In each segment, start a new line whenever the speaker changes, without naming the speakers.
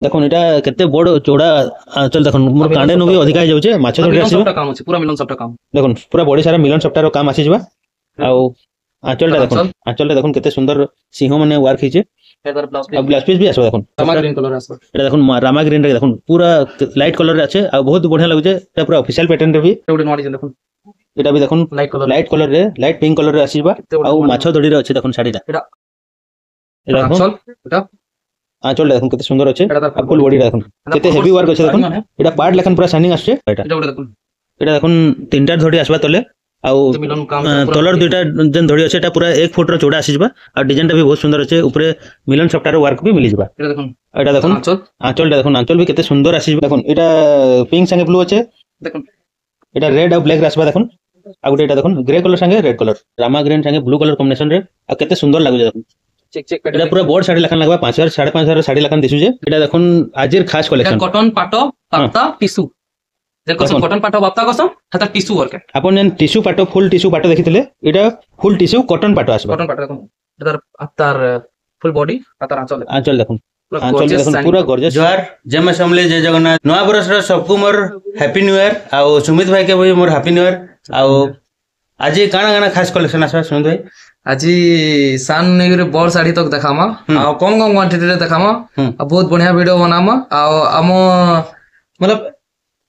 দেখুন এটা কেতে বড় চৌড়া আঁচল দেখুন মোর কাঁডে নু भी अधिका हो जाउछे माछ धरि आसी
काम अछि पूरा मिलन सबटा काम
দেখুন পুরা বডি সারা মিলন সপ্তাহର কাম আসি ଯିବା ଆଉ আঁচলটা দেখুন কেতে সুন্দর সিংহ মানে ওয়ার্ক হিছে
फेदर
अब ब्लाउज पीस भी आसो দেখুন
रामा ग्रीन कलर आसो
এটা দেখুন রামা গ্রিন রে দেখুন পুরা লাইট কলর রে আছে আর বহুত বঢ়িয়া লাগুছে এটা পুরা অফিশিয়াল প্যাটার্ন রে भी
एउडे नॉडी देखुन
এটা भी দেখুন লাইট কলর রে লাইট পিঙ্ক কলর রে আসি ଯିବା ଆଉ ମାଛ ଦଡି ରେ ଅଛି দেখুন শাড়িটা
এটা
দেখুন
এটা
আঁচলটা দেখুন কেতে সুন্দর আছে আর ফুল বডিটা দেখুন কেতে হেভি ওয়ার্ক আছে দেখুন এটা পার্ট লেখান পুরা শাইনিং আসছে এটা দেখুন তিনটার ধড়ি আসবা তলে ଆଉ ତଲର ଦୁଇଟା ଯେନ୍ ଧଡ଼ି ଅଛି ଏଟା ପୁରା 1 ଫୁଟ ର ଚौड़ा ଆସିଯିବା ଆଉ ଡିଜାଇନଟା ବି ବହୁତ ସୁନ୍ଦର ଅଛି ଉପରେ ମିଲନ ସଫ୍ଟୱେୟାର ୱାର୍କ ବି ମିଳିଯିବା ଏଟା ଦେଖୁন ଆঁଚଲଟା ଦେଖୁন ଆঁଚଲ ବି କେତେ ସୁନ୍ଦର ଆସିଯିବ ଦେଖୁন এটা পিঙ্ক সঙ্গে ব্লু আছে দেখুন এটা রেড আর ব্ল্যাক আসবা দেখুন ଆଉ ଗୋଟେ এটা দেখুন গ্রে কলর সঙ্গে রেড কলর রামা গ্রিন সঙ্গে ব্লু কলর কম্বিনেশন রে আর কেতে সুন্দর লাগুছে দেখুন চেক চেক এটা পুরা বড় শাড়ি লাখান লাগবা 5000 5500 শাড়ি লাখান দিছু যে এটা দেখুন আজির খাস কালেকশন
কটন পাটো পাতা টিস্যু যে কসম কটন পাটো বাপ্তা কসম হাতা টিস্যু ওয়ার্ক
আপন যেন টিস্যু পাটো ফুল টিস্যু পাটো দেখিতলে এটা ফুল টিস্যু কটন পাটো আসবা
কটন পাটো দেখুন এটার আতার ফুল বডি আতার
আঁচল দেখুন আঁচল দেখুন পুরা গর্জিয়াস জোয়ার জেম আসামলে জয় জগন্নাথ নয়া বরসর सबको मोर हैप्पी न्यू ईयर आ सुमित भाई के भी मोर हैप्पी न्यू ईयर आ आज काना काना खास कलेक्शन आसबा सुमित भाई
आज सान नेगरे बड़ साड़ी तक देखामा आ कम कम क्वांटिटी रे देखामा आ बहुत बढ़िया वीडियो बनामा आ हम मतलब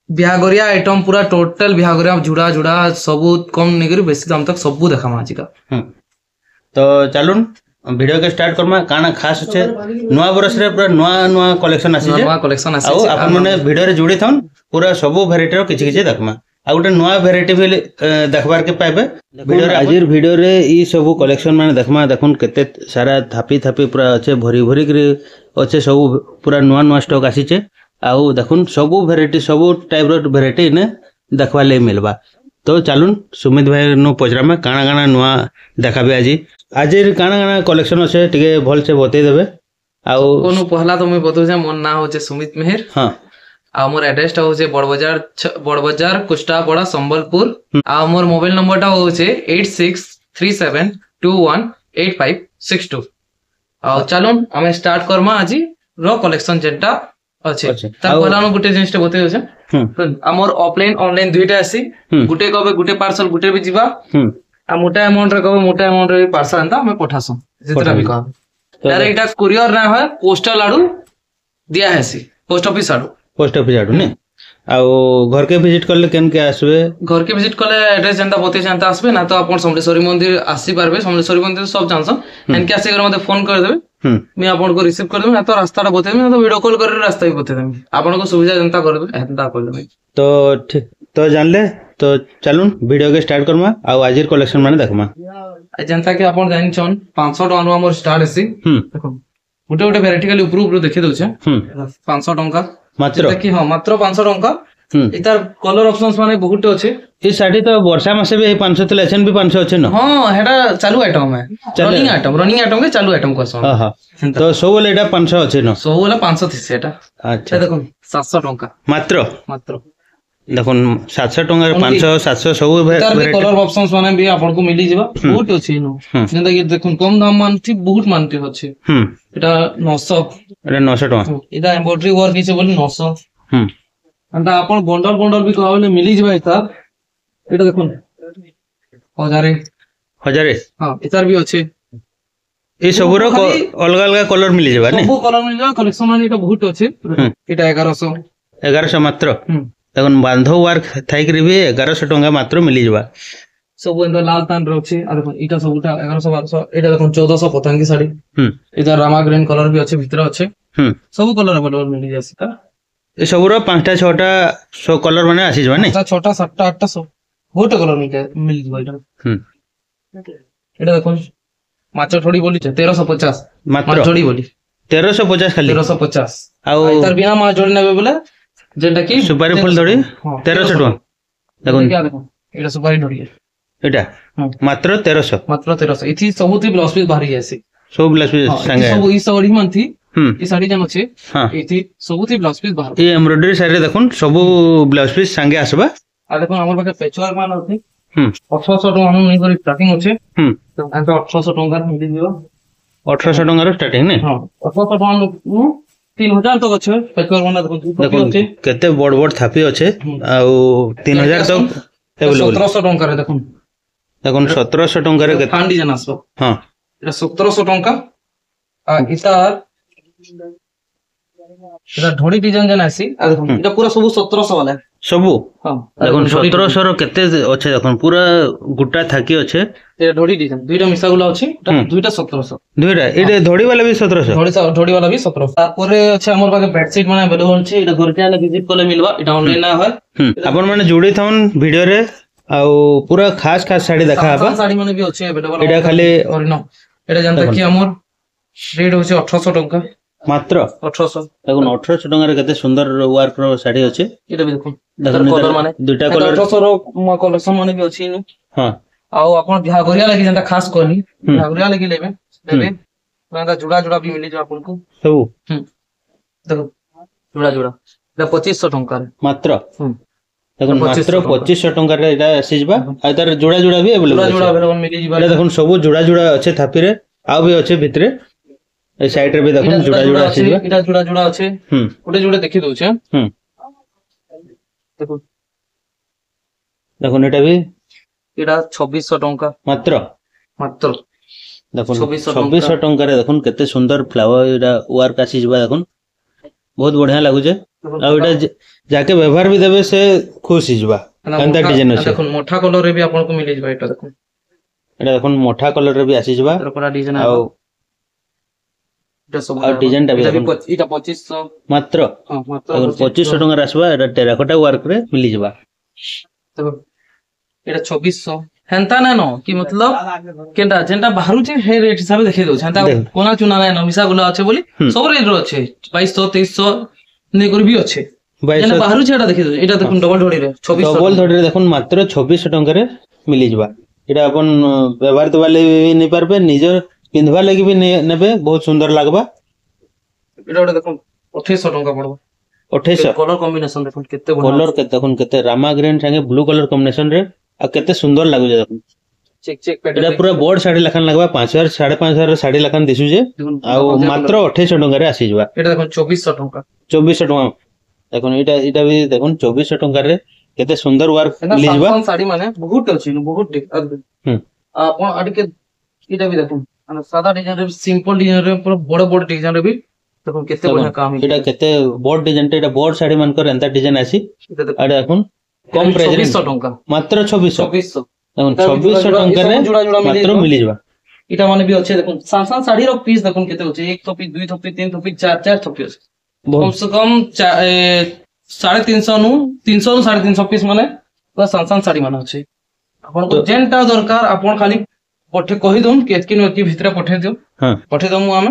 बिहागरिया आइटम पूरा टोटल बिहागरिया जुड़ा जुड़ा सब कम नेगरे बेसी दाम तक सब देखामा आज का
तो चलुन वीडियो के स्टार्ट करमा काना खास छे नवा बरस रे पूरा नवा नवा कलेक्शन आसी जे
नवा कलेक्शन आसी
आ अपन माने वीडियो रे जुड़ी थन पूरा सब वैरायटी रो किछि किछि देखमा आ गोटे नवा वैरायटी भी देखबार के पाइबे वीडियो रे आजिर वीडियो रे ई सब कलेक्शन माने देखमा देखुन केते सारा थापी थापी पूरा अच्छे भरी भरी के अच्छे सब पूरा नवा नवा स्टॉक आसी छे आउ देखुन सब वैरायटी सब टाइप रो वैरायटी ने देखबा ले मिलबा तो चलुन सुमित भाई नो पचरामे काना काना नवा देखाबे आजिर काना काना कलेक्शन আছে টিকে ভাল সে বতেই দেবে আউ
কোন পহলা তুমি বতুছে মোর না হচ্ছে সুমিত মেহের
हां
आ मोर एड्रेस टा होचे बड़बाजार कुष्टापड़ा संबलपुर आ मोर मोबाइल नंबर टा होचे 8637218562 आ चलन हमें स्टार्ट करमा आजी रो कलेक्शन जेटा अछि त पहलानो गुटे जिनिस बते होचे हमर ऑफलाइन ऑनलाइन दुइटा आसी गुटे कबे गुटे पार्सल गुटे भी जीवा आ मोटा अमाउंट रे कबे मोटा अमाउंट रे पार्सल अंता हमें पठासो जेतरा भी कह डायरेक्ट इटा कुरियर ना है पोस्टल आडू दिया हैसी पोस्ट ऑफिस आडू
ने आउ घर के विजिट करले केन के आसबे
घर के विजिट करले एड्रेस जनता बते जनता आसबे ना तो अपन समलेश्वरी मंदिर आसी पारबे समलेश्वरी मंदिर सब जानसन एन के आसी कर मते फोन कर देबे मैं आपन को रिसीव कर देबे ना तो रास्ता बते देबे ना तो वीडियो कॉल कर रास्ता भी बते देबे आपन को सुविधा जनता कर देबे एंता कर देबे
तो ठीक तो जानले तो चलुन वीडियो के स्टार्ट करमा आउ आजिर कलेक्शन माने देखमा
जनता के आपन जानि छन 500 टका हमर स्टार्ट आसी देखो गुटे गुटे वैरायटी खाली ऊपर ऊपर देखि दोछे 500 टका
मात्र
देखि हां मात्र 500 टका इतार कलर ऑप्शंस माने बहुत अछि
ई साड़ी तो वर्षा मासे भी 500 तले एछन भी 500 अछि न
हां हेडा चालू आइटम है रनिंग आइटम के चालू आइटम करसन
हां तो सब वाला एटा 500 अछि न
सब वाला 500 थिसे एटा अच्छा देखो 700 टका
मात्र
मात्र
देखुन 700 टका 500 700 सब
वैरायटी कलर ऑप्शंस माने भी आपन को मिली जेबा बहुत अछि न जेंदा कि देखुन कम दाम मानथि बहुत मानथि अछि एटा 900
एटा 900 टका
इदा एम्ब्रॉयडरी वर्क हिसे बोली 900 अंता अपन बंडल बंडल भी कहले मिली जेबा इता एटा देखुन 1000 हां इतार भी अछि ए सब रो अलग अलग कलर मिली जेबा ने सब कलर मिली जेबा कलेक्शन माने एटा बहुत अछि एटा
1100 मात्र देखुन बांधो वर्क थाई करी भी 1100 टका मात्र मिली जेबा
सब एंदा लाल तान रछि आ देखुन इटा सबटा 1100 1200 एटा देखुन 1400 पतंगी साड़ी इधर रामा ग्रीन कलर भी अछि भीतर अछि सब कलर अवेलेबल मिली जासी ता
ए सब रो 5टा 6टा सो कलर माने आसी जबा ने
6टा 7टा 8टा सब बहुत कलर मिल जबा एटा एटा देखुन मात्र थोड़ी बोली 1350 मात्र थोड़ी बोली
1350 खाली
1350
आ
इधर बिना मा जोड़ नेबे बोले जेंटा की
सुपारी फूल धड़ी 1300 टका
देखुन क्या देखो एटा सुपारी धड़ी
एटा मात्र 1300
इथि सबुती ब्लाउज पीस बाहरी आसी
सब ब्लाउज पीस संगे
सब ई साड़ी मानथि ई साड़ी जन अछि इथि सबुती ब्लाउज पीस बाहर
ई एम्ब्रॉयडरी साड़ी देखुन सब ब्लाउज पीस संगे आसबा
आ देखुन हमर पाके पेचवर्क मान अछि 1800 टका हम नहीं करी स्टार्टिंग अछि तो 1800 टका मिली दियो
1800 टका रो स्टार्टिंग ने
हां 1800 टका 3000 तक अच्छे पेपर बना देखो
देखो
अच्छे
केते बड़ बड़ थापी अच्छे आउ 3000 तक अवेलेबल
1700 टंका रे देखो
देखो 1700 टंका रे केते
फांड डिजाइन आसो
हां
এটা 1700 टंका आ এটা ढोड़ी डिजाइन जन आसी आ देखो এটা पूरा सब 1700 वाला
सबु
हां
देखो 1700 रो केते अच्छे देखो पूरा गुटा थाकी अच्छे
এটা ढोड़ी डिजाइन দুইটা মিশা গুলো আছে দুইটা 1700
দুইটা এডে ধড়ি वाला भी 1700
ढोड़ी वाला भी 1700 তারপরে আছে আমার পাকে বেডশিট মানে अवेलेबल আছে এটা ঘরকে আলে ভিজিট করলে মিলবা এটা অনলাইন না হয়
আপন মানে जोड़ी थाउन वीडियो रे आउ पूरा खास खास साड़ी देखा हबा
साड़ी माने भी আছে अवेलेबल
এটা খালি
অরিজিনাল এটা জানতে কি আমার রেট হচ্ছে 1800 টাকা
मात्र
1800
देखो 1800 टंका रे केते सुंदर वर्क रो साड़ी अछि
এটা भी দেখুন
कलर
माने
दुटा कलर
1800 रो कलेक्शन माने भी अछि
हां
आउ अपन बिहा गरिया लागि जंता खास करनी बिहा गरिया लागि लेबे लेबे माने जुड़ा जुड़ा भी मिली जो आपन को
सब
देखो जुड़ा जुड़ा এটা 2500 टंका रे
मात्र देखो मात्र 2500 टंका रे एटा आसीजबा आ तार जुड़ा जुड़ा भी अवेलेबल
जुड़ा जुड़ा अवेलेबल मिली जिबा
एटा देखो सब जुड़ा जुड़ा अच्छे थापी रे आ भी अच्छे भितरे ए साइड रे भी देखो जुड़ा जुड़ा आसीजबा
এটা जुड़ा जुड़ा আছে ওটা जुड़ा দেখি দউছে দেখো
देखो एटा भी
এটা 2600 टंका
मात्र
मात्र
देखो 2600 टंका रे देखो केते सुंदर फ्लावर एटा वर्क आसीजबा देखो बहुत बढ़िया लागु जे आ एटा जाके व्यवहार भी देबे से खुश हिजबा अंदर डिजाइन আছে
দেখুন মোটা কলর রে भी आपन को मिली जिबा এটা দেখুন
এটা দেখুন মোটা কলর রে भी आसीजबा
পুরা ডিজাइन
आ
এটা সব
আর ডিজাইনটা भी দেখুন
এটা 2500
मात्र
हां मात्र
2500 टंका आसबा एटा टेराकोटा वर्क रे मिली जबा
देखो এটা 2400 हेंता ना नो कि मतलब केनटा जेंटा बाहरु जे हे रेट हिसाब देखि दउ हेंता कोना चुना ना मिसा गुला আছে বলি सब रेट रो আছে 2200 2300 ने कर भी আছে जेना बाहरु जेटा देखि दउ এটা দেখুন डबल ढोडी रे 2600
डबल ढोडी रे देखुन मात्र 2600 टंका रे मिली जबा एटा अपन व्यवहार देवाले भी नहीं पारबे निजर पिंधवा लागि भी नेबे बहुत सुंदर लागबा
এটা ওটা দেখুন 2800 টাকা পড়বে
2800
कलर कॉम्बिनेशन देखुन केते
कलर के देखुन केते रामा ग्रीन संगे ब्लू कलर कॉम्बिनेशन रे आ केते सुंदर लागु जे देखुन
चेक चेक
एटा पूरा बोर्ड साड़ी लखन लागबा 5000 5500 रे साड़ी लखन दिसु जे आ मात्र 2800 टंका रे आसी जबा
এটা দেখুন 2400 টাকা
2400 टंका देखुन एटा भी देखुन 2400 टंका रे केते सुंदर वर्क मिली जबा
साड़ी माने बहुत अछि बहुत आपण अडके एटा भी देखुन सादा डिजाइन रे सिंपल डिजाइन रे पूरा बड़ बड़ डिजाइन रे भी देखो केते बढ़िया काम है
एटा केते बोर्ड डिजाइन एटा बोर्ड साड़ी मन कर एंता डिजाइन आसी आ देखुन कम प्राइस रे
2400 टंका
मात्र 2600
देखुन
2600 टंका रे मात्र मिली जबा
एटा माने भी अच्छे देखुन सासान साड़ी रो पीस देखुन केते होचे 1 थोपी 2 थोपी 3 थोपी 4 4 थोपी होचे कम से कम 350 नु 300 नु 350 पीस माने बस सासान साड़ी माने होचे अपन को जेंटा दरकार अपन खाली पठे कहि दोन केतकी नो की भितरे पठे दियो हां पठे दमु हम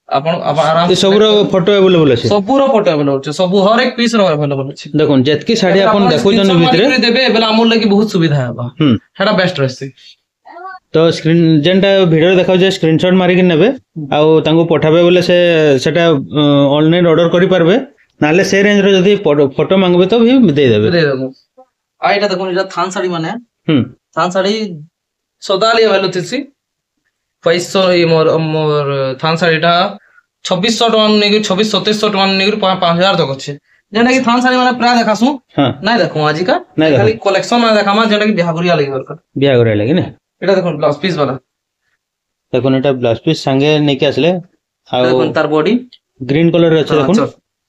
अपन आराम
सब रो फोटो अवेलेबल अछि
सब रो फोटो अवेलेबल अछि सब हर एक पीस रो अवेलेबल अछि
देखुन जेतकी साड़ी अपन देखो जन भितरे
देबे बेला हमर लागि बहुत सुविधा हेबा हेडा बेस्ट रहसी
तो स्क्रीन जेंटा वीडियो देखाउ जे स्क्रीनशॉट मारि के नेबे आ तांको पठाबे बोले से सेटा ऑनलाइन ऑर्डर करि परबे नाले से रेंज रो जदी फोटो मांगबे तो भी दे देबे
आ एटा देखो एटा थान साड़ी माने थान साड़ी सदाली वाला थी 500 ये मोर थान साड़ीटा 2600 टका ने 26 2700 टका ने 5000 तक अछि जेना कि थान साड़ी माने प्राय देखासु नहीं देखो आजि का खाली कलेक्शन में देखामा जेना कि बिहागुरिया लागि दरकार
बिहागुरिया लागि ने
एटा देखो ब्लाउज पीस वाला
देखो एटा ब्लाउज पीस संगे नै के आसले आ
देखो तार बॉडी
ग्रीन कलर रे अछि देखो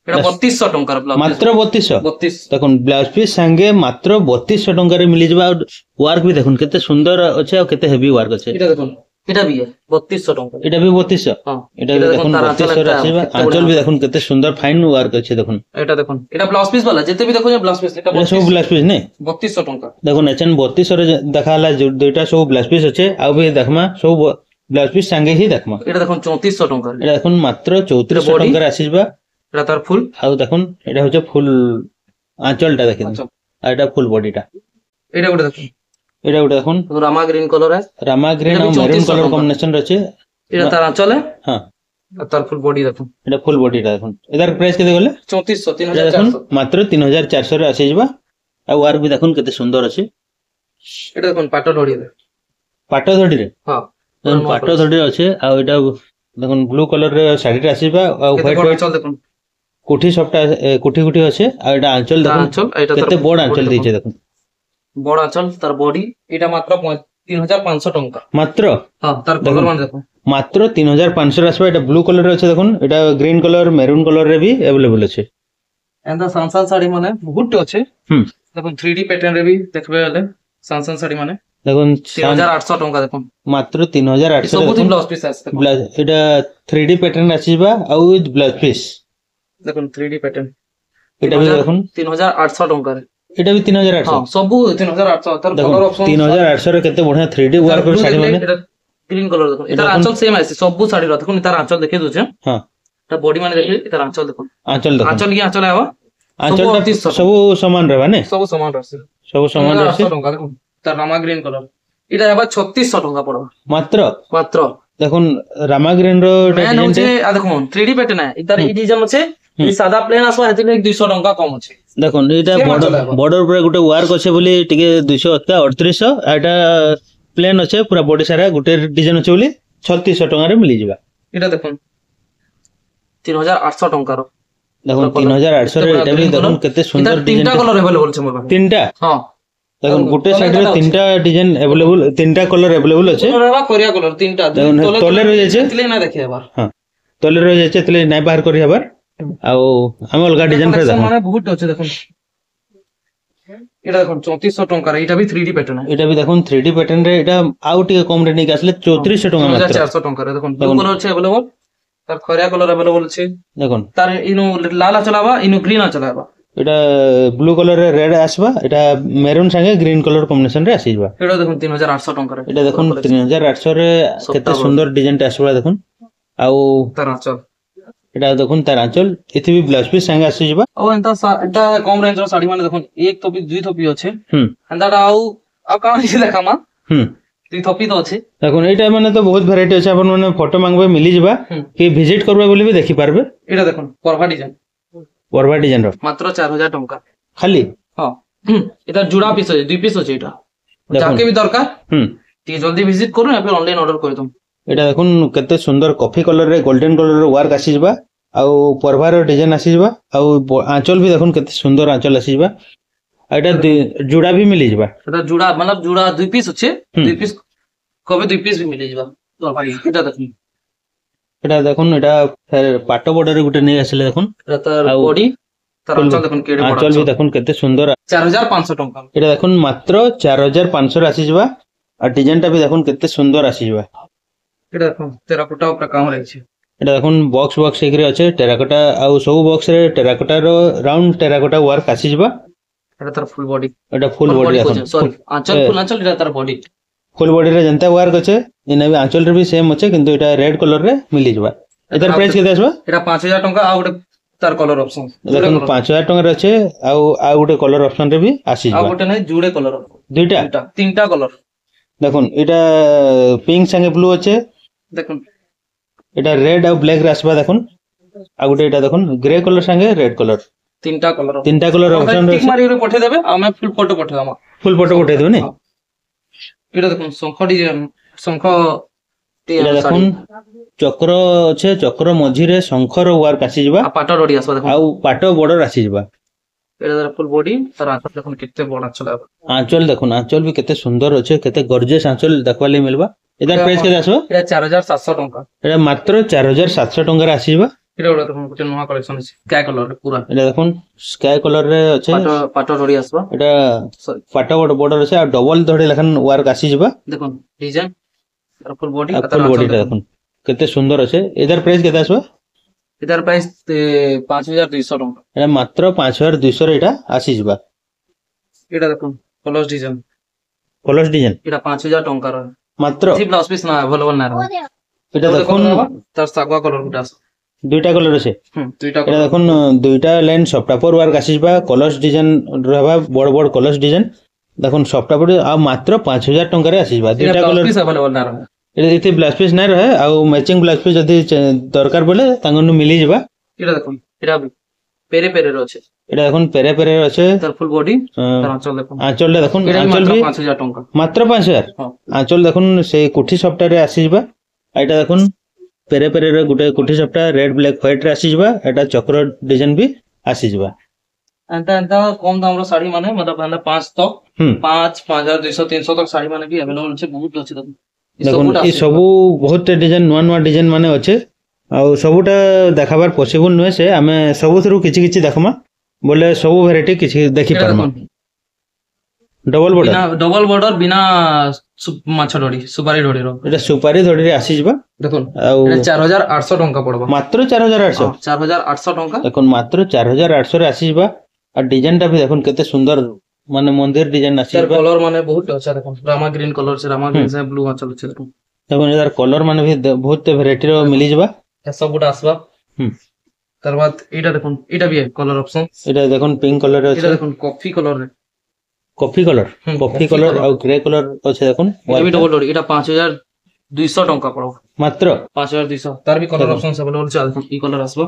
एटा 3200 टका रे ब्लाउज
मात्र 3200
32
देखो ब्लाउज पीस संगे मात्र 3200 टका रे मिली जबा वर्क भी देखो केते सुंदर अछि आ केते हेवी वर्क अछि
एटा देखो एटा भी है 3200 टका
एटा भी 3200 हां एटा भी देखो 3200 रे आसीबा आंचल भी देखो केते सुंदर फाइन वर्क अछि देखो
एटा देखो एटा ब्लाउज पीस वाला जते भी देखो जे ब्लाउज पीस एटा
सब ब्लाउज पीस नै
3200 टका
देखो नेचन 3200 रे देखाला दुटा सब ब्लाउज पीस अछि आ भी देखमा सब ब्लाउज पीस संगे ही देखमा
एटा देखो 3400 टका
एटा देखो मात्र 3400 टका रे आसीबा
एटा तार फुल
आ देखो एटा होचे फुल आंचलटा देखि आ एटा फुल बॉडीटा
एटा गोटे देखो
एटा गोटे देखो
रामा ग्रीन कलर है
रामा ग्रीन और मैरून कलर कॉम्बिनेशन रचे
एटा तार आंचल है
हां
तार फुल बॉडी देखो
एटा फुल बॉडीटा देखो एदार प्राइस केते गले
3400 3400
मात्र 3400 रे आसी जबा आ वर्क भी देखो केते सुंदर अछि
एटा देखो पाटो धड़ी रे हां
पाटो धड़ी अछि आ एटा देखो ब्लू कलर रे साड़ी रे आसीबा आ व्हाइट चल
देखो
কোঠি সবটা কোঠি কোঠি আছে আর এটা আঁচল দেখুন
আঁচল এটা
কেতে বড় আঁচল দিয়েছে দেখুন
বড় আঁচল তার বডি এটা মাত্র 3500 টঙ্কা
মাত্র
হ্যাঁ তার কলর মানে দেখুন
মাত্র 3500 আসবে এটা ব্লু কলর আছে দেখুন এটা গ্রিন কলর মেরুন কলর রে भी अवेलेबल আছে
এন্ড সানসান শাড়ি মানে বহুত আছে দেখুন 3D প্যাটার্ন রে भी দেখবে হলে সানসান শাড়ি মানে
দেখুন
3800 টঙ্কা দেখুন
মাত্র 3800
সবুজ ব্লাউজ পিস আছে দেখুন
এটা 3D প্যাটার্ন আসিবা আর উইথ ব্লাউজ পিস
দেখুন 3D প্যাটার্ন
এটা भी দেখুন
3800 টঙ্কা রে
এটা भी 3800
হ্যাঁ সবু 3800 তার কলর অপশন
3800 রে কেতে বঢ়িয়া 3D ওয়ার্ক করে শাড়ি মানে
গ্রিন কলর দেখুন এটা আঁচল সেম আছে সবু শাড়ি র দেখুন তার আঁচল দেখে দউছে
হ্যাঁ
এটা বডি মানে দেখি এটা আঁচল দেখুন
আঁচল দেখুন
আঁচল কি আঁচল আবা
আঁচলটা সব সমান रहबा ने
সবু সমান আছে
সব সমান আছে
3800 টঙ্কা দেখুন তার রামা গ্রিন কলর এটা আবার 3600 টঙ্কা পড়বে
মাত্র
মাত্র
দেখুন রামা গ্রিন র
মেন হচ্ছে দেখুন 3D প্যাটার্ন এটার এই ডিজাইন আছে এই সাদা প্লেন আসবা হেতিলে 200 টঙ্কা কম আছে
দেখুন এটা বর্ডর উপরে গোটে ওয়ার্ক আছে বলি টিকে 200 অথবা 3800 এটা প্লেন আছে পুরা বডি সারা গোটে ডিজাইন আছে বলি 3600 টাকা রে মিলি যাবা
এটা দেখুন 3800 টঙ্কার
দেখুন 3800 রে এটা भी দেখুন কেতে সুন্দর ডিজাইন
তিনটা কালার अवेलेबल আছে মোর পাখে
তিনটা
হ্যাঁ
দেখুন গোটে সাইড রে তিনটা ডিজাইন अवेलेबल তিনটা কলর अवेलेबल আছে
কলর কোরিয়া কলর তিনটা
তলে রই যাচ্ছে
তিলে না দেখি আবার
হ্যাঁ তলে রই যাচ্ছে তলে নাই বাহির করি আবার আও আমি অলগা ডিজাইন রে দেখুন
মানে বহুত আছে দেখুন এটা দেখুন 3400 টঙ্কার এটা भी 3D প্যাটার্ন
এটা भी দেখুন 3D প্যাটার্ন রে এটা আউ টিকে কম রে নিকে আসলে 3400 টাকা মাত্র
3400 টঙ্কার দেখুন ব্লু কলর আছে अवेलेबल তার খরিয়া কলর अवेलेबल আছে
দেখুন
তার ইনু লাল চলাবা ইনু গ্রিন চলাবা
এটা ব্লু কলর রে রেড আসবা এটা মেরুন সঙ্গে গ্রিন কলর কম্বিনেশন রে আসিবা
এটা দেখুন 3800 টঙ্কার
এটা দেখুন 3800 রে কেতে সুন্দর ডিজাইনটা আসবা দেখুন আউ
তার আঁচল
এটা দেখুন তার আঁচল এতে भी ব্লাউজ পিস সঙ্গে আসিবা
ও এটা কম রেঞ্জ র শাড়ি মানে দেখুন এক থপি দুই থপি আছে এন্দাটা আউ কাম হিসে দেখামা দুই থপি তো আছে
দেখুন এটা মানে তো বহুত ভ্যারাইটি আছে আপন মানে ফটো মাংবে মিলি যাবা কি ভিজিট করবে বলি भी দেখি পারবে
এটা দেখুন পরভা ডিজাইন
র
মাত্র 4000 টঙ্কা
খালি
হ্যাঁ এটা জোড়া পিস আছে দুই পিস আছে এটা যাকে भी দরকার ଟିକେ জলদি ভিজিট করুন আপনি অনলাইন অর্ডর করে দিন
এটা দেখুন কেতে সুন্দর কফি কলর রে গোল্ডেন কলর রে ওয়ার্ক আসি যাবা আউ পরভার ডিজাইন আসি যাবা আউ আঁচল भी দেখুন কেতে সুন্দর আঁচল আসি যাবা এটা জোড়া भी মিলি যাবা
এটা জোড়া মানে জোড়া দুই পিস আছে দুই পিস কবে দুই পিস भी মিলি যাবা তো ভাই এটা দেখুন
এটা দেখুন এটা পাট বর্ডার গুটে নিয়ে আসলে দেখুন
এটা তার বডি তার আঁচল দেখুন কেড়ে বড়
আঁচল भी দেখুন কেতে সুন্দর
4500 টঙ্কা
এটা দেখুন মাত্র 4500 আসি যাবা আর ডিজাইনটা भी দেখুন কেতে সুন্দর আসি যাবা
এটা দেখুন টেরাকোটা উপরে কাম রয়েছে
এটা দেখুন বক্স বক্স এগ্রে আছে টেরাকোটা আউ সব বক্স রে টেরাকোটা র রাউন্ড টেরাকোটা ওয়ার্ক আসি যাবা
এটা তার ফুল বডি
এটা ফুল বডি দেখুন
সরি আঁচল ফুল আঁচল এটা তার বডি
ফুল বডি রে জনতা ওয়ার্ক আছে ইনা भी আঁচল রে भी সেম আছে কিন্তু এটা রেড কলর রে মিলি যাবা এটার প্রাইস কেতে আসবা
এটা 5000 টাকা আর ଗୋଟେ তার কলর অপশন
দেখুন 5000 টাকা রে আছে আর ଗୋଟେ কলর অপশন রে भी আসি
আর
যাবা
ଗୋଟେ নাই জুড়ে কলর
দুইটা
তিনটা কলর
দেখুন এটা পিঙ্ক সঙ্গে ব্লু আছে
দেখুন
এটা রেড আর ব্ল্যাক রে আসবা দেখুন আর ଗୋଟେ এটা দেখুন গ্রে কলর সঙ্গে রেড কলর
তিনটা কলর
অপশন
টিক মারি করে পঠে দেবে আমি ফুল ফটো পঠে দাম
ফুল ফটো পঠে দেব নি
এটা দেখুন শঙ্খ ডিজাইন শঙ্খ
এটা দেখুন চক্র আছে চক্র মঝিরে শঙ্খর ওয়ার্ক আসি যাবা
পাট রডি আসবা দেখুন
আর পাট বর্ডর আসি যাবা
এটা তার ফুল বডি তার আঁচল দেখুন কেতে বড় আঁচল
আঁচল দেখুন আঁচল भी কেতে সুন্দর আছে কেতে গর্জিয়াস আঁচল দেখবা লাগি মিলবা এটার প্রাইস কেতে আসবা
এটা 4700 টাকা
এটা মাত্র 4700 টাকা রে আসি যাবা
এটা ওটা দেখুন ଗୋଟେ নয়া কালেকশন আছে স্কাই কলর পুরা
এটা দেখুন স্কাই কলর রে আছে
পাট রডি আসবা
এটা পাট বর্ডর আছে আর ডবল ধড়ে লেখান ওয়ার্ক আসি যাবা
দেখুন ডিজাইন আর ফুল বডি
ফুল বডিটা দেখুন কেতে সুন্দর আছে এটার প্রাইস কেতে আসবা
এটার প্রাইস 5200 টাকা
এটা মাত্র 5200 রে এটা আসি যাবা
এটা দেখুন কলস ডিজাইন
এটা
5000 টাকা র
মাত্র
জি ব্লাউজ পিস না अवेलेबल না
এটা দেখুন
তার সাগওয়া কলর গুটা আছে
দুইটা কলর আছে
দুইটা
এটা দেখুন দুইটা লাইন সফটাপর ওয়ার্ক আসিবা কলস ডিজাইন রহবা বড় বড় কলস ডিজাইন দেখুন সফটাপর আর মাত্র 5000 টাকা রে আসিবা দুইটা কলর
পিস अवेलेबल না
এটা এতে ব্লাউজ পিস নাই রহে আর ম্যাচিং ব্লাউজ পিস যদি দরকার বলে তাঙ্গনু মিলি যাবা
এটা দেখুন এটা পেরে পেরে আছে
এটা দেখুন পেরে পেরে আছে
তার ফুল বডি তার আঁচল দেখুন
আঁচলটা দেখুন আঁচল भी
5000 টাকা
মাত্র 5000 আঁচল দেখুন সেই কুঠি সফটারে আসি যাবা এটা দেখুন पेरे पेरे रे गुटे कुठी सपटा रेड ब्लैक व्हाइट रे आसी जबा एटा चक्र डिजाइन भी आसी जबा
एंता एंता कम दाम रो साड़ी माने मतलब एंता 5 तक 5 5200 300 तक साड़ी माने भी अवेलेबल छै बहुत अछि
देखो ई सबु बहुत डिजाइन नुआ नुआ डिजाइन माने अछि आ सबुटा देखाबार पॉसिबल नय से हमें सबु थरु किछि किछि देखमा बोले सबु वैरायटी किछि देखि परमा डबल बॉर्डर बिना माछ डोडी सुपारी डोडी रो एटा सुपारी डोडी रे आसी जबा
देखो एटा 4800 टंका पड़बा
मात्र 4800
4800 टंका
देखो मात्र 4800 रे आसी जबा आ डिजाइन टा भी देखो केते सुंदर माने मंदिर डिजाइन आसी जबा
कलर माने बहुत अच्छा देखो रामा ग्रीन कलर से रामा ग्रीन से ब्लू आंचल छै देखो
यार कलर माने भी बहुत वैरायटी रो मिली जबा
ए सब गुडा आसबा तार बाद एटा देखो एटा भी है कलर ऑप्शन
एटा देखो पिंक कलर रे
एटा देखो कॉफी कलर रे
कॉफी कलर और ग्रे कलर अछि देखो
एटा भी डबल डोडी एटा 5200 टंका पड़ो मात्र 5200 तार भी कलर ऑप्शन सब अवेलेबल छै देखो ई कलर आसबा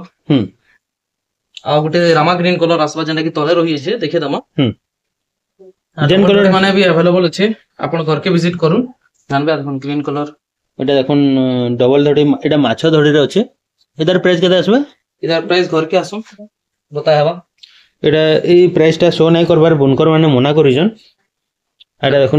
आ गुटे रामा ग्रीन कलर आसबा जेना कि तले रही छै देखे दमा डिजाइन कलर माने भी अवेलेबल छै आपण घर के विजिट करू जानबे देखो ग्रीन कलर
एटा देखो डबल धड़ी एटा माछ धड़ी रे अछि इधर प्राइस केते आसबा
इधर प्राइस घर के आसो बतायबा
एटा ई प्राइस टा शो नै करबार बुनकर माने मना करिजन एटा देखो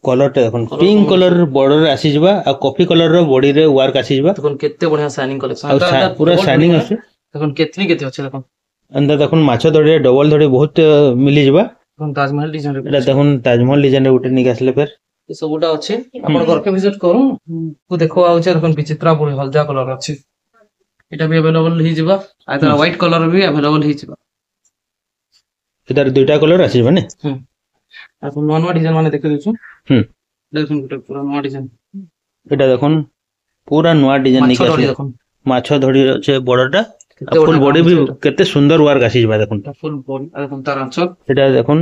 कलर टा देखो पिंक कलर बॉर्डर आसी जबा आ कॉफी कलर रो बॉडी रे वर्क आसी जबा
देखो केते बढ़िया शाइनिंग कलेक्शन
पूरा शाइनिंग अछि
देखो केते अछि देखो
अंदर देखो माछ धड़ी डबल धड़ी बहुत मिली जबा
ताजमहल डिजाइन रे
एटा देखो ताजमहल डिजाइन रे उठे निक आसले फिर
ये सबटा अछि आपण घर के विजिट करू को देखो आउ छै देखो विचित्रा पूरी हलजा कलर अछि एटा भी अवेलेबल ही जबा आ त व्हाइट कलर भी अवेलेबल ही जबा
इधर दुटा कलर आसी बने
आपण नवा नवा डिजाइन माने देखै छु देखो गुटे पूरा नवा डिजाइन
एटा देखो पूरा नवा डिजाइन निक आसी माछ धड़ी छै बॉर्डर टा फुल बॉडी भी केते सुंदर वर्क आसी जबा देखो
फुल बॉडी देखो तार आंचल
एटा देखो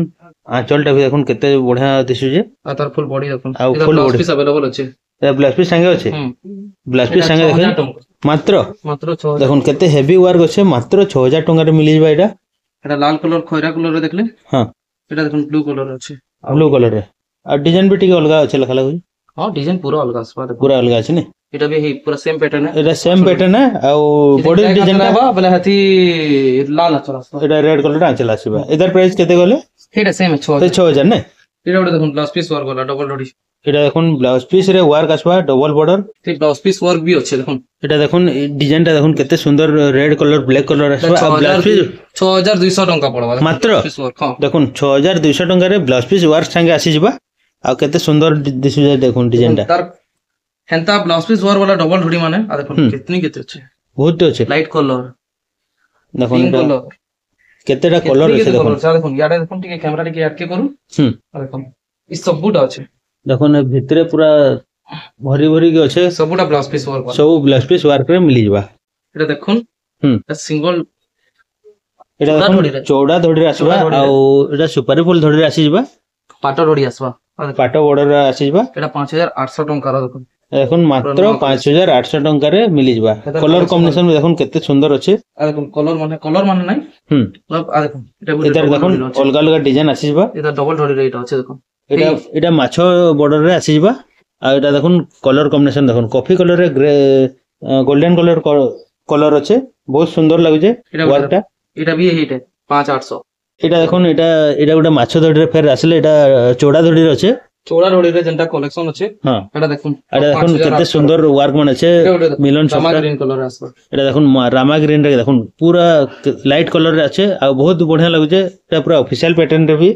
आंचल टा भी देखो केते बढ़िया दिसु जे
आ तार फुल बॉडी देखो
आ फुल बॉडी
पीस अवेलेबल अछि
ए ब्लाउज पीस संगे अछि ब्लाउज पीस संगे देखो मात्र
6000
देखो केते हेवी वर्क अछि मात्र 6000 टंका रे मिली जबा
एटा लाल कलर खैरा कलर रे देखले
हां
एटा देखो ब्लू कलर अछि
ब्लू कलर रे आ डिजाइन भी ठीक अलगा अछि लखा लागु
हां डिजाइन पूरा अलगा आसबा
पूरा अलगा अछि ने
एटा भी पूरा सेम पैटर्न है
एटा सेम पैटर्न है आ बॉडी डिजाइन का
बले हती लाल आचल आसबा
एटा रेड कलर आंचल आसीबा इधर प्राइस केते गले
एटा सेम है
6000 ने
एटा उडे देखो ब्लाउज पीस वर्क वाला डबल डोडी
एटा देखो ब्लाउज पीस रे वर्क आसबा डबल बॉर्डर
ते ब्लाउज पीस वर्क भी अछि देखो
एटा देखो डिजाइन टा देखो केते सुंदर रेड कलर ब्लैक कलर आसबा आ ब्लाउज पीस
6200 टंका पड़बा
मात्र देखो 6200 टंका रे ब्लाउज पीस वर्क संगे आसी जबा आ केते सुंदर दिसु जे देखो डिजाइन टा
तार हेंता ब्लाउज पीस वर्क वाला डबल डोडी माने आ देखो कितनी केते अछि
बहुत अछि
लाइट कलर
देखो कलर केतेटा कलर अछि देखो
देखो याडे देखो ठीक कैमरा टिके ऐड के करू आ देखो ई सबुटा अछि
देखो ने भितरे पूरा भरी भरी के अछि
सबुटा ब्लाउज पीस वर्क
सब ब्लाउज पीस वर्क रे मिली जबा
एटा देखो सिंगल
एटा देखो चौड़ा धड़ी रे आसीबा आ एटा सुपारी फुल धड़ी रे आसी जबा
पाटो धड़ी आसबा
पाटो बॉर्डर रे आसी जबा
एटा 5800 टंका रा देखो
देखो मात्र 5800 टंका रे मिली जबा कलर कॉम्बिनेशन में देखो केते सुंदर अछि
आ देखो कलर माने नै मतलब आ देखो
इधर देखो अलग अलग डिजाइन आसी जबा
इधर डबल धड़ी रेट अछि देखो
एटा माछ बॉर्डर रे आसी जबा आ एटा देखो कलर कॉम्बिनेशन देखो कॉफी कलर रे ग्रे गोल्डन कलर कलर अछि बहुत सुंदर लागु जे वर्क टा
एटा भी हिट है 5800
एटा देखो एटा गुटे माछ धड़ी रे फेर आसले एटा चौड़ा धड़ी रे अछि
चौड़ा धड़ी रे जेंटा कलेक्शन अछि
हां
एटा देखो
केते सुंदर वर्क मन अछि मिलन
रामा ग्रीन कलर आसबा
एटा देखो रामा ग्रीन रे देखो पूरा लाइट कलर रे अछि आ बहुत बढ़िया लागु जे एटा पूरा ऑफिशियल पैटर्न रे भी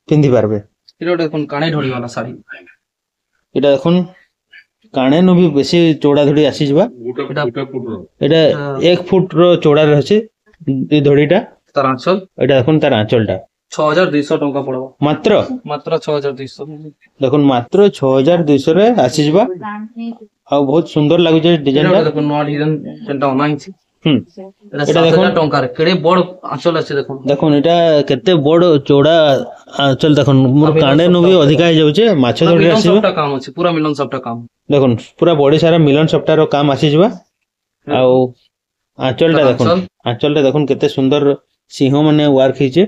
पिंदी पारबे
एटा देखो काणे धड़ी वाला साड़ी
एटा देखो काणे नु भी बेसी चौड़ा धड़ी आसी जबा एटा 1 फुट रो चौड़ा रे अछि ई धड़ीटा
तार आंचल
एटा देखो तार आंचलटा
6200 टंका पड़बा
मात्र
6200
देखो मात्र 6200 रे आसी जबा आ बहुत सुंदर लागु जे डिजाइन टा
देखो नवा डिजाइन जेंटा ऑनलाइन छी
एटा देखो
टंका रे केडे बड़ आंचल अछि देखो
देखो एटा केते बड़ चौड़ा आंचल देखो मोर कांडे नु भी अधिका हो जाउचे माछ धड़ी आसी
सबटा काम अछि पूरा मिलन सबटा काम
देखो पूरा बॉडी सारा मिलन सबटा रो काम आसी जबा आ आंचल टा देखो केते सुंदर सिंह माने वर्क हिचे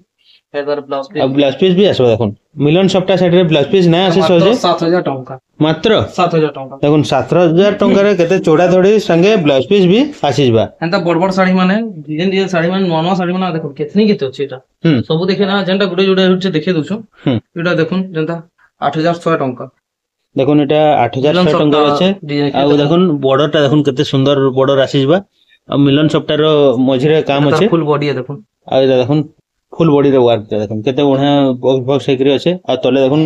হেডার ব্লাউজ পিস
ଆଉ ବ୍ଲାଉଜ ପିସ୍ ବି ଆସିବ ଦେଖୁন ମିଲନ ସପ୍ତା ସାଇଡରେ ବ୍ଲାଉଜ ପିସ୍ ନାଇଁ ଆସେ ସହଜେ
7000 ଟଙ୍କା
ମାତ୍ର
7000 ଟଙ୍କା
দেখুন 7000 ଟଙ୍କାରେ କେତେ ଚୋଡ଼ା ଧଡ଼ି ସାଙ୍ଗେ ବ୍ଲାଉଜ ପିସ୍ ବି ଆସିଯିବା
ଏନ୍ତା ବଡ ବଡ ଶାଢୀ ମାନେ ଡିଜାଇନ ଡିଜାଇନ ଶାଢୀ ମାନେ ନୂଆ ନୂଆ ଶାଢୀ ମାନେ ଦେଖୁନ କେତେ ଅଛି ଏଟା ସବୁ ଦେଖେ ନା ଯେନ୍ଟା ଗୋଟେ ଯୋଡେ ହচ্ছে ଦେଖେ ଦଉଛୁ ଏଟା ଦେଖୁন ଯେନ୍ତା 8100 ଟଙ୍କା
দেখুন এটা 8100 ଟଙ୍କାର ଅଛି ଆଉ ଦେଖୁন ବର୍ଡରଟା ଦେଖୁন କେତେ ସୁନ୍ଦର ବର୍ଡର ଆସିଯିବା ଆଉ ମିଲନ ସପ୍ତାର ମଝିରେ କାମ ଅଛି
ফুল বডি দেখুন
ଆଉ এটা দেখুন ফুল বডিର ୱାର୍କଟା ଦେଖୁন କେତେ ବଢିଆ ବକ୍ସ ବକ୍ସ ହେଇକରି ଅଛି ଆଉ ତଳେ ଦେଖୁন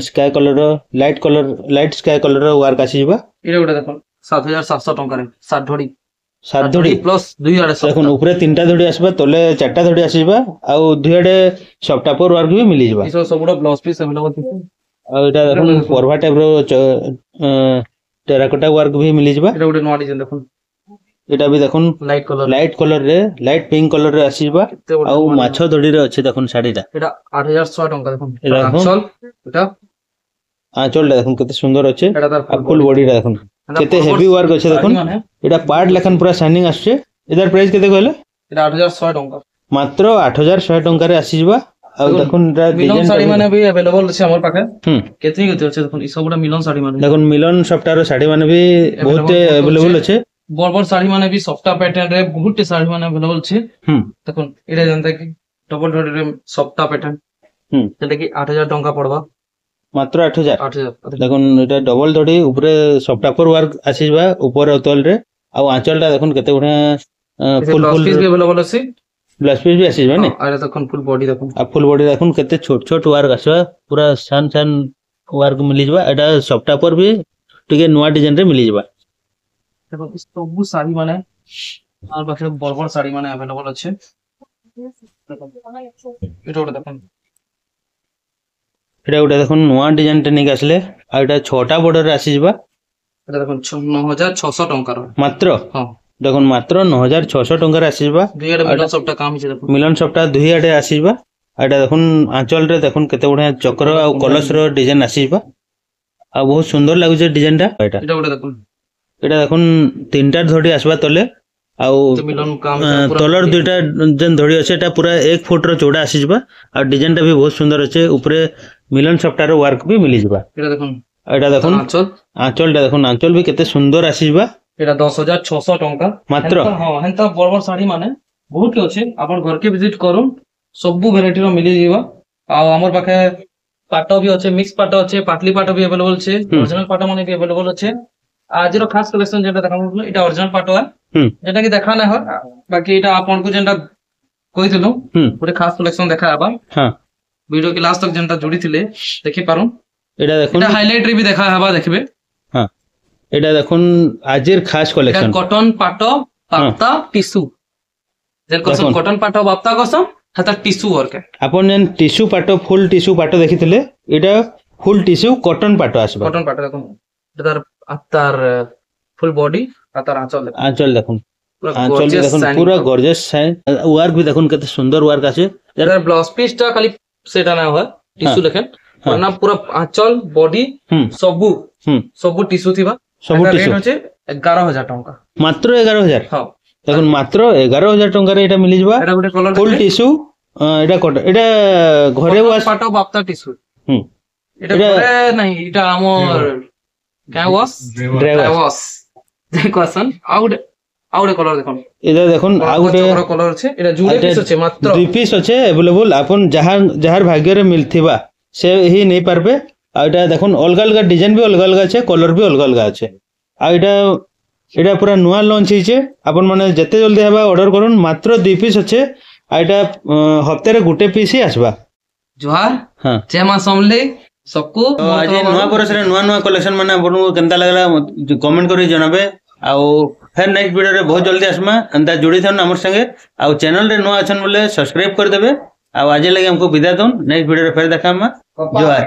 sky colour light sky colour work ଆସିଯିବା
এটা গোটা দেখুন 7700 ଟଙ୍କାରେ ସାତ ଧଡ଼ି
ସାତ ଧଡ଼ି
ପ୍ଲସ୍ ଦୁଇ ଆଡେ
ଦେଖୁନ ଉପରେ ତିନିଟା ଧଡ଼ି ଆସିବା ତଳେ ଚାରିଟା ଧଡ଼ି ଆସିଯିବା ଆଉ ଦୁଇ ଆଡେ ସଫ୍ଟାପର ୱାର୍କ ବି ମିଳିଯିବା
ଏସବୁ ସବୁଟା ବ୍ଲାଉଜ ପିସ୍ ଆଭେଲେବଲ ଅଛି
ଆଉ ଏଟା ଦେଖୁନ ପରଭା ଟାଇପର ଟେରାକୋଟା ୱାର୍କ ବି ମିଳିଯିବା
এটা ଗୋଟେ ନୂଆ ଡିଜାଇନ ଦେଖୁନ
এটা ବି ଦେଖୁନ ଲାଇଟ କଲର ରେ ଲାଇଟ ପିଙ୍କ କଲର ରେ ଆସିଯିବା ଆଉ ମାଛ ଧଡ଼ିରେ ଅଛି ଦେଖୁନ ଶାଢୀଟା
এটা 8100 ଟଙ୍କା ଦେଖୁନ
এটা দেখুন।
ଆଞ୍ଚଲ এটা
ଆଞ୍ଚଳଟା ଦେଖୁନ କେତେ ସୁନ୍ଦର ଅଛି
এটা তার
ଆଉ ଫୁଲ ବଡିଟା ଦେଖୁନ କେତେ ହେଭି ୱାର୍କ ଅଛି ଦେଖୁନ এটা পার্ট লেখান পুরা শাইনিং আসছে এটার প্রাইস কেতে কইলে
এটা 8100 ଟଙ୍କା
মাত্র 8100 ଟଙ୍କାରେ ଆସିଯିବା ଆଉ ଦେଖୁନ এটা
ମିଲନ ଶାଢୀ ମାନେ ବି ଆଭେଲେବଲ ଅଛି ଆମର ପାଖେ
ହୁଁ
କେତେ ଅଛି ଦେଖୁନ ଏ ସବୁଟା ମିଲନ ଶାଢୀ ମାନେ
ଦେଖୁନ ମିଲନ ସପ୍ତାହର ଶାଢୀ ମାନେ ବି ବହୁତ अवेलेबल ଅଛି
ବଡ ବଡ ଶାଢୀ ମାନେ ବି ସଫ୍ଟା ପ୍ୟାଟର୍ନ ରେ ବହୁତ ଶାଢୀ ମାନେ ଆଭେଲେବଲ ଅଛି ଦେଖୁନ ଏଟା ଯେନ୍ତା କି ଡବଲ ଧଡ଼ି ରେ ସଫ୍ଟା ପ୍ୟାଟର୍ନ যেটা কি 8000 ଟଙ୍କା ପଡବା
মাত্র 8000
8000
দেখুন এটা ডবল ধড়ি উপরে সফ্টওয়্যার ওয়ার্ক আসিবা উপরে তলরে আর আঁচলটা দেখুন কেতে বড় ফুল ফুল
পিস भी अवेलेबल আছে
ব্লাউজ পিস भी আসিবা নি
আর দেখুন ফুল বডি দেখুন
আর ফুল বডি দেখুন কেতে ছোট ছোট ওয়ার্ক আসবা পুরা সান সান ওয়ার্ক মিলি যাবা এটা সফ্টওয়্যার भी টিকে নয়া ডিজাইন রে মিলি যাবা
দেখুন ସବୁ ଶାଢୀ ମାନେ আর পাশে বড় বড় ଶାଢୀ মানে अवेलेबल আছে এটা ওটা দেখুন
এটা গোটে দেখুন নয়া ডিজাইনটা নিকে আসলে আর এটা ছটা বর্ডরে আসিবা
এটা দেখুন 9600 ଟଙ୍କାର
মাত্র
হ্যাঁ
দেখুন মাত্র 9600 ଟଙ୍କାରେ আসিবা
দুই আড়ে মিলন সবটা কাম আছে দেখুন
মিলন সপ্তাহ দুই আড়ে আসিবা আর এটা দেখুন আঁচলরে দেখুন কেতে বড়িয়া চক্র আর কলসর ডিজাইন আসিবা আর বহুত সুন্দর লাগুছে ডিজাইনটা এটা
এটা ওটা দেখুন
এটা দেখুন তিনটার ধড়ি আসবা তলে ଆଉ
মিলন কাম
ତଲର ଦୁଇଟା ଯେନ୍ ଧଡ଼ି ଅଛି ଏଟା ପୁରା 1 ଫୁଟର ଚौड़ा ଆସିଯିବା ଆଉ ଡିଜାଇନଟା ବି ବହୁତ ସୁନ୍ଦର ଅଛି ଉପରେ ମିଲନ ସଫ୍ଟାର ୱାର୍କ ବି ମିଳିଯିବା
এটা দেখুন
ଏଟା ଦେଖୁন
আঁচল
ଆଞ୍ଚଳଟା ଦେଖୁନ ଆଞ୍ଚଳ ବି କେତେ ସୁନ୍ଦର ଆସିଯିବା
এটা 10600 ଟଙ୍କା
ମାତ୍ର
ହଁ ହେନ୍ତା ବଡ ବଡ ଶାଢୀ ମାନେ ବହୁତ ଅଛି ଆପଣ ଘରକେ ଭିଜିଟ କରୁন ସବୁ ଭେରାଇଟିର ମିଳି ଯିବ ଆଉ ଆମର ପାଖେ ପାଟ ବି ଅଛି ମିକ୍ସ ପାଟ ଅଛି ପାଟଲି ପାଟ ବି अवेलेबल ଅଛି ଅରିଜିନାଲ ପାଟ ମାନେ ବି अवेलेबल ଅଛି ଆଜିର ଖାସ କଲେକ୍ସନ ଯେଟା ଦେଖାଉଥିଲୁ এটা ଅରିଜିନାଲ ପାଟ যেটা কি দেখা না হয় বাকি এটা ଆପଣଙ୍କୁ ଯେନ୍ଟା କହିଥିଲୁ ଗୋଟେ ଖାସ କଲେକ୍ସନ ଦେଖା ହେବା
ହଁ
ভিডিও কি লাস্ট তক যেটা জুড়ি থিলে দেখি পারুন
এটা দেখুন
এটা হাইলাইট রে भी দেখা হেবা দেখবে
হ্যাঁ এটা দেখুন আজির খাস কলেকশন
কটন পাট বাপ্তা টিস্যু যেন কসম কটন পাট বাপ্তা কসম হাতা টিস্যু ওয়ার্ক
আপন যেন টিস্যু পাট ফুল টিস্যু পাট দেখিଥିଲେ এটা ফুল টিস্যু কটন পাট আসবে
কটন পাট দেখুন এটা তার ফুল বডি আর তার আঁচল
আঁচল দেখুন আঁচল দেখুন পুরো গর্জিয়াস ওয়ার্ক भी দেখুন কত সুন্দর ওয়ার্ক আছে
এর ব্লাউজ পিসটা খালি সেটা না হয় টিস্যু দেখেন না পুরো আঁচল বডি সবু সবু টিস্যু থিবা
সবু টিস্যু
হচ্ছে 11000 টাকা
মাত্র 11000
হ্যাঁ
দেখুন মাত্র 11000 টাকারে এটা মিলি যাবা
এটা গোটে কলর
ফুল টিস্যু এটা এটা ঘরে ওয়াশ
পাটো বাপ্তা টিস্যু এটা ঘরে নাই এটা আমার ক্যাওয়াস ড্রাইওয়াস দেখোসন আউটে কলর দেখুন
এটা দেখুন আউটে
কলর আছে এটা জুড়ে পিস আছে মাত্র
দুই পিস আছে अवेलेबल আপন যাহার ভাগ্যরে মিলথিবা সে হি নেই পারবে আর এটা দেখুন অলগা অলগা ডিজাইন भी অলগা অলগা আছে কলর भी অলগা অলগা আছে আর এটা পুরা নয়া লঞ্চ হইছে আপন মানে যেতে জলদি হেবা অর্ডার করুন মাত্র দুই পিস আছে আর এটা হপ্তারে গুটে পিস হি আসবা
জোহার
হ্যাঁ
জয় মা সমলে सबको
आज नया बरसरे नया कलेक्शन माने आपको केनता लागला कमेंट करी जनाबे आउ फिर नेक्स्ट वीडियो रे बहुत जल्दी आसमा अंता जोड़ी थन हमर संगे आउ चैनल रे नया अछन बोले सब्सक्राइब कर देबे आउ आज लगे हमको विदा दन नेक्स्ट वीडियो रे फिर देखामा जोहार।